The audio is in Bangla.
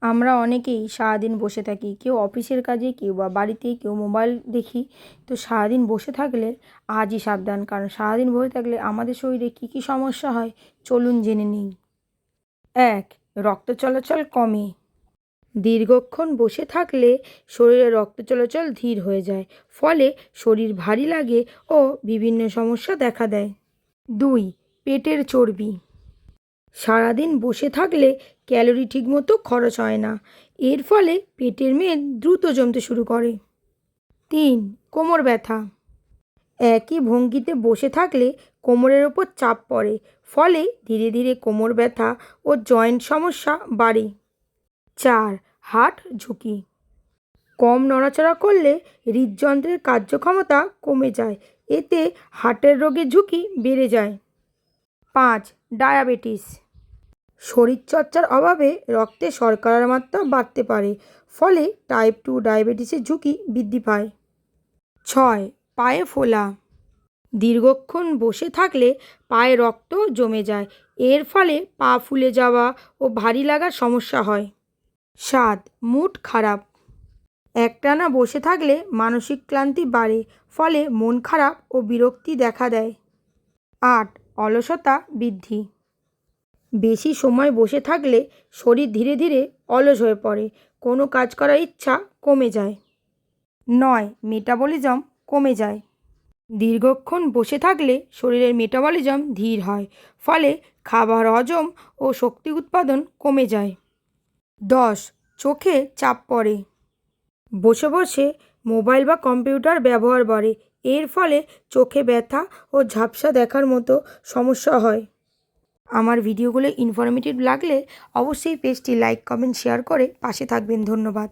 আমরা অনেকেই সারাদিন বসে থাকি, কেউ অফিসের কাজে, কেউ বা বাড়িতে, কেউ মোবাইল দেখি। তো সারাদিন বসে থাকলে আজই সাবধান, কারণ সারাদিন বসে থাকলে আমাদের শরীরে কী কী সমস্যা হয় চলুন জেনে নিই। ১. রক্ত চলাচল কমে। দীর্ঘক্ষণ বসে থাকলে শরীরে রক্ত চলাচল ধীর হয়ে যায়, ফলে শরীর ভারী লাগে ও বিভিন্ন সমস্যা দেখা দেয়। ২. পেটের চর্বি। সারাদিন বসে থাকলে ক্যালোরি ঠিকমতো খরচ হয় না, এর ফলে পেটের মেদ দ্রুত জমতে শুরু করে। ৩. কোমর ব্যথা। একই ভঙ্গিতে বসে থাকলে কোমরের ওপর চাপ পড়ে, ফলে ধীরে ধীরে কোমর ব্যথা ও জয়েন্ট সমস্যা বাড়ে। ৪. হার্ট ঝুঁকি। কম নড়াচড়া করলে হৃদযন্ত্রের কার্যক্ষমতা কমে যায়, এতে হার্টের রোগের ঝুঁকি বেড়ে যায়। ৫. ডায়াবেটিস। শরীরচর্চার অভাবে রক্তে শর্করার মাত্রা বাড়তে পারে, ফলে টাইপ 2 ডায়াবেটিসের ঝুঁকি বৃদ্ধি পায়। ৬. পায়ে ফোলা। দীর্ঘক্ষণ বসে থাকলে পায়ে রক্ত জমে যায়, এর ফলে পা ফুলে যাওয়া ও ভারী লাগার সমস্যা হয়। ৭. মুড খারাপ। একটানা বসে থাকলে মানসিক ক্লান্তি বাড়ে, ফলে মন খারাপ ও বিরক্তি দেখা দেয়। ৮. অলসতা বৃদ্ধি। বেশি সময় বসে থাকলে শরীর ধীরে ধীরে অলস হয়ে পড়ে, কোনো কাজ করার ইচ্ছা কমে যায়। ৯. মেটাবলিজম কমে যায়। দীর্ঘক্ষণ বসে থাকলে শরীরের মেটাবলিজম ধীর হয়, ফলে খাবার হজম ও শক্তি উৎপাদন কমে যায়। ১০. চোখে চাপ পড়ে। বসে বসে মোবাইল বা কম্পিউটার ব্যবহার বাড়ে, এর ফলে চোখে ব্যথা ও ঝাপসা দেখার মতো সমস্যা হয়। আমার ভিডিওগুলো ইনফরমেটিভ লাগলে অবশ্যই পেজটি লাইক, কমেন্ট, শেয়ার করে পাশে থাকবেন। ধন্যবাদ।